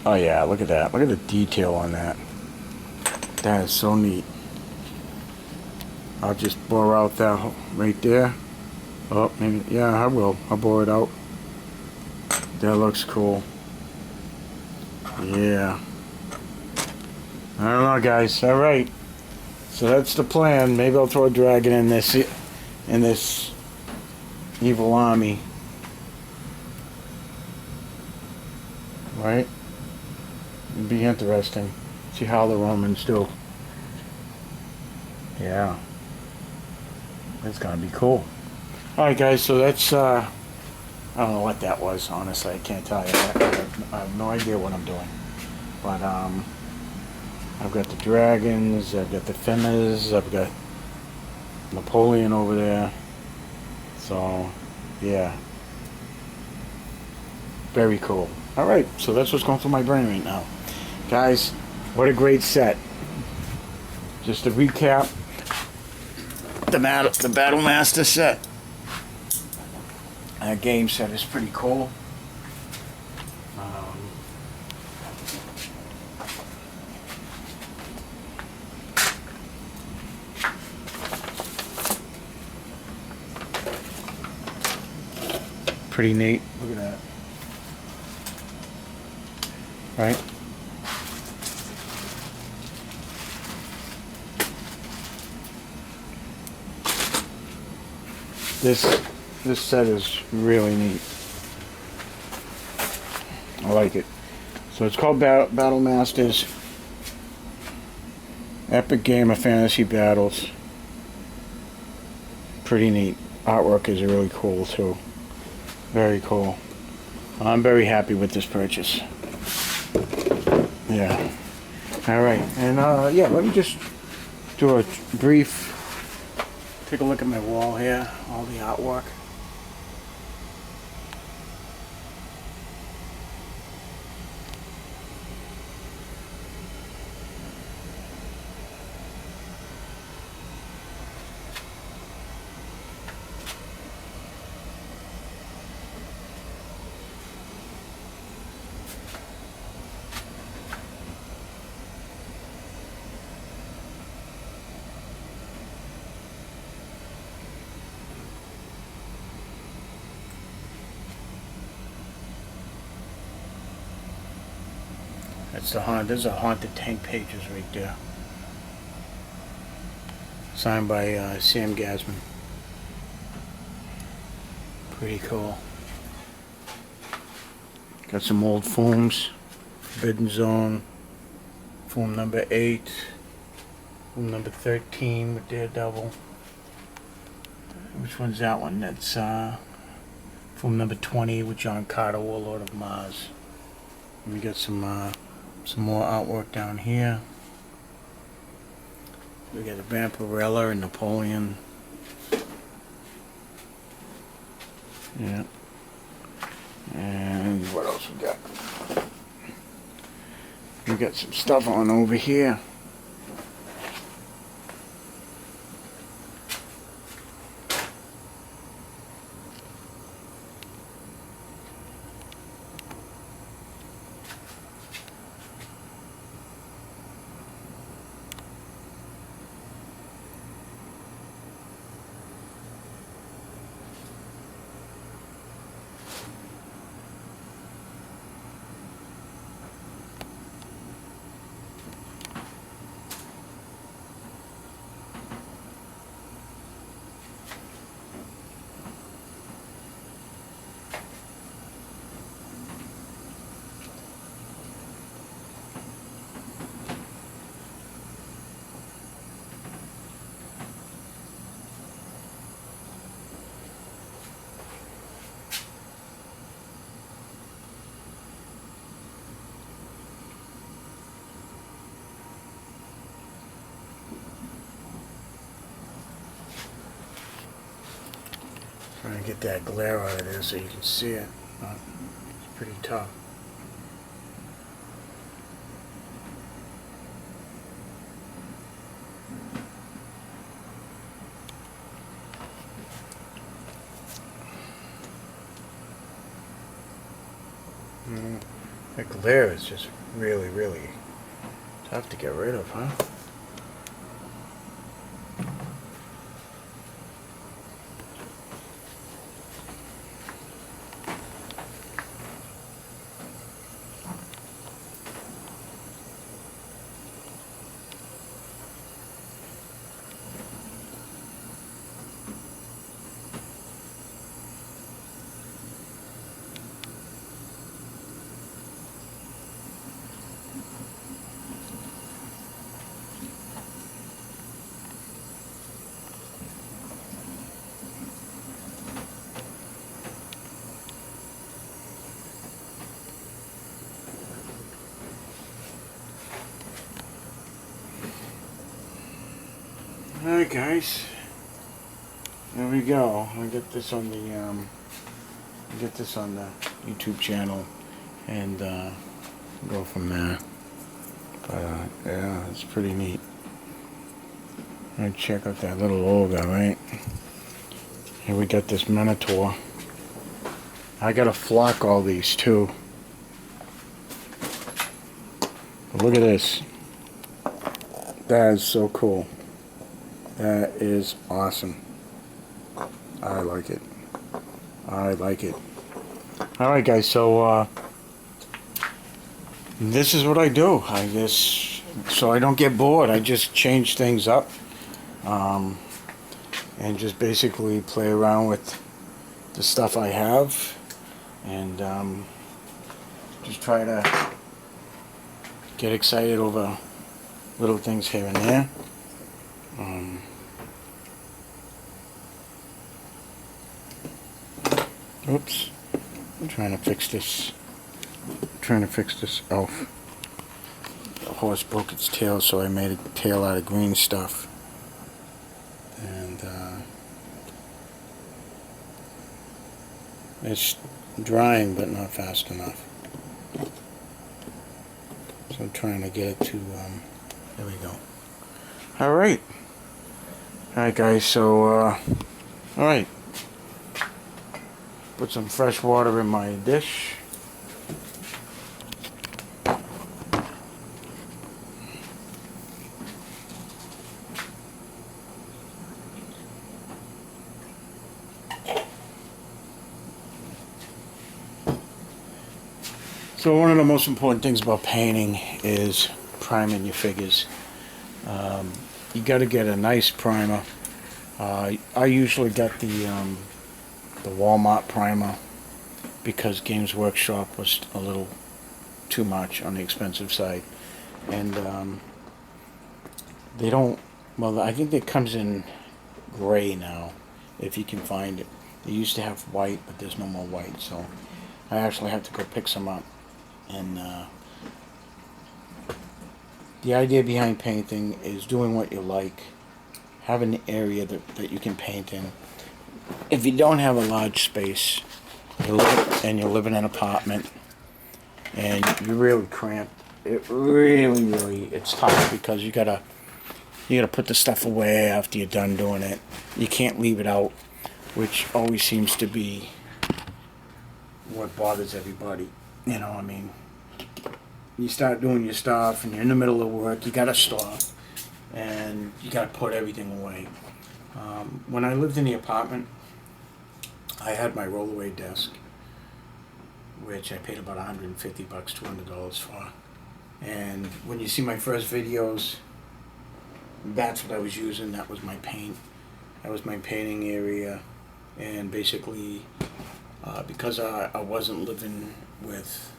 Oh yeah, look at that. Look at the detail on that. That is so neat. I'll just bore out that right there. Oh, maybe, yeah, I will. I'll bore it out. That looks cool. Yeah. I don't know, guys. All right. So that's the plan. Maybe I'll throw a dragon in this evil army. Right? It'd be interesting. See how the Romans do. Yeah. It's gonna be cool. Alright guys, so that's I don't know what that was, honestly. I can't tell you. I have no idea what I'm doing. But I've got the dragons, I've got the Finners, I've got Napoleon over there. So yeah. Very cool. Alright, so that's what's going through my brain right now. Guys, what a great set. Just to recap, the Battle Master set. That game set is pretty cool. Pretty neat. Look at that. Right? This set is really neat. I like it. So it's called Battle Masters. Epic game of fantasy battles. Pretty neat. Artwork is really cool too. Very cool. I'm very happy with this purchase. Yeah. Alright. And yeah, let me just do a brief take a look at my wall here, all the artwork. There's a Haunted Tank pages right there. Signed by Sam Gasman. Pretty cool. Got some old Fooms. Forbidden Zone. Foom number 8. Foom number 13 with Daredevil. Which one's that one? That's Foom number 20 with John Carter, Warlord of Mars. And we got some more artwork down here. We got a Vampirella and Napoleon. Yeah. And what else we got? We got some stuff on over here. Trying to get that glare out of there so you can see it. It's pretty tough. That glare is just really, really tough to get rid of, huh? Alright guys, there we go. I get this on the YouTube channel and go from there. But yeah, it's pretty neat. Alright, check out that little Olga, right? Here we got this Minotaur. I gotta flock all these too. But look at this. That is so cool. That is awesome. I like it. I like it. Alright guys, so this is what I do. I just, so I don't get bored, I just change things up. And just basically play around with the stuff I have. And just try to get excited over little things here and there. Oops, I'm trying to fix this. Elf. The horse broke its tail, so I made a tail out of green stuff. And it's drying, but not fast enough. So I'm trying to get it to, there we go. Alright. Alright guys, so, alright. Put some fresh water in my dish. So one of the most important things about painting is priming your figures. You got to get a nice primer. I usually get the Walmart primer because Games Workshop was a little too much on the expensive side, and they don't. Well, I think it comes in gray now, if you can find it. They used to have white, but there's no more white, so I actually have to go pick some up. And the idea behind painting is doing what you like, having an area that you can paint in. If you don't have a large space, you're living in an apartment, and you're really cramped, it's tough because you gotta put the stuff away after you're done doing it. You can't leave it out, which always seems to be what bothers everybody. You know, I mean, you start doing your stuff and you're in the middle of work, you gotta stop and you gotta put everything away. When I lived in the apartment, I had my rollaway desk, which I paid about $150, $200 for. And when you see my first videos, that's what I was using. That was my paint. That was my painting area. And basically, because I wasn't living with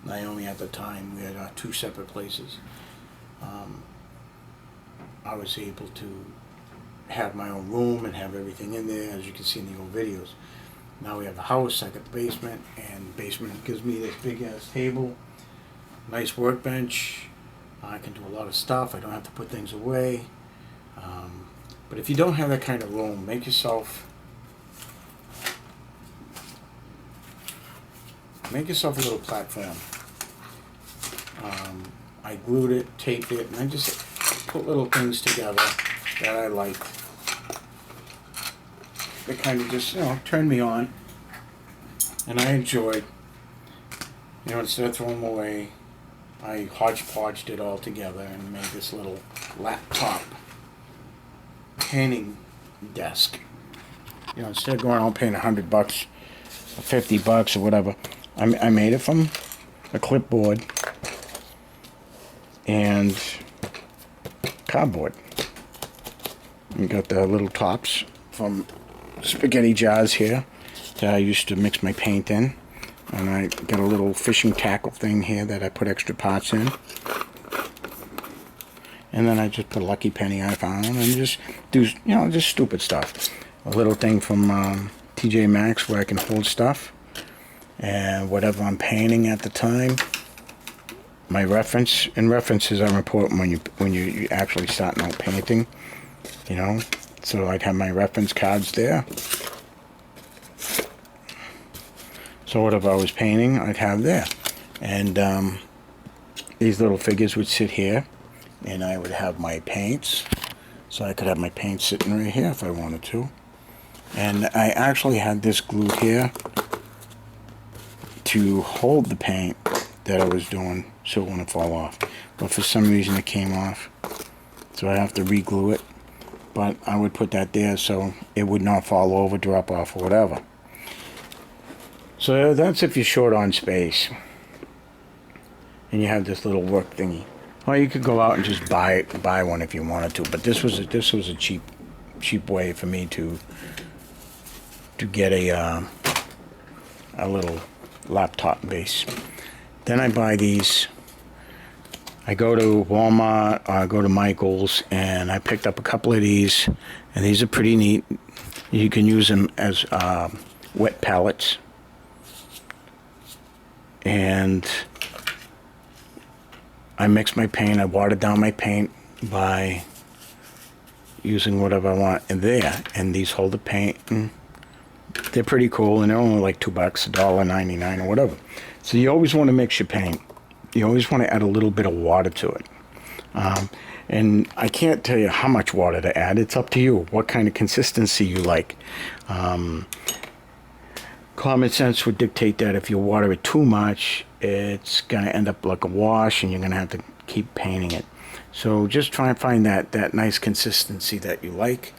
Naomi at the time, we had two separate places. I was able to have my own room and have everything in there, as you can see in the old videos. Now we have the house, I got the basement, and the basement gives me this big ass table, nice workbench. I can do a lot of stuff. I don't have to put things away. But if you don't have that kind of room, make yourself a little platform. I glued it, taped it, and I just put little things together that I like. That kind of just, turned me on, and I enjoyed. You know, instead of throwing them away, I hodgepodged it all together and made this little laptop painting desk. You know, instead of going out paying $100 or $50 or whatever, I made it from a clipboard and cardboard. You got the little tops from spaghetti jars here that I used to mix my paint in. And I got a little fishing tackle thing here that I put extra parts in. And then I just put a lucky penny I found and just do, you know, just stupid stuff. A little thing from TJ Maxx where I can hold stuff. And whatever I'm painting at the time. My reference, and references are important when you actually starting out painting. You know, so I'd have my reference cards there. So whatever I was painting, I'd have there. And these little figures would sit here, and I would have my paints. So I could have my paint sitting right here if I wanted to. And I actually had this glued here to hold the paint that I was doing so it wouldn't fall off. But for some reason it came off. So I have to re-glue it. But I would put that there so it would not fall over, drop off, or whatever. So that's if you're short on space. And you have this little work thingy. Or you could go out and just buy one if you wanted to. But this was a cheap way for me to get a little laptop base. Then I buy these. I go to Walmart, I go to Michael's, and I picked up a couple of these, and these are pretty neat. You can use them as wet pellets. And I mix my paint, I water down my paint by using whatever I want in there. And these hold the paint, and they're pretty cool, and they're only like $2, $1.99 or whatever. So you always want to mix your paint. You always want to add a little bit of water to it. And I can't tell you how much water to add. It's up to you, what kind of consistency you like. Common sense would dictate that if you water it too much, it's going to end up like a wash, and you're going to have to keep painting it. So just try and find that nice consistency that you like.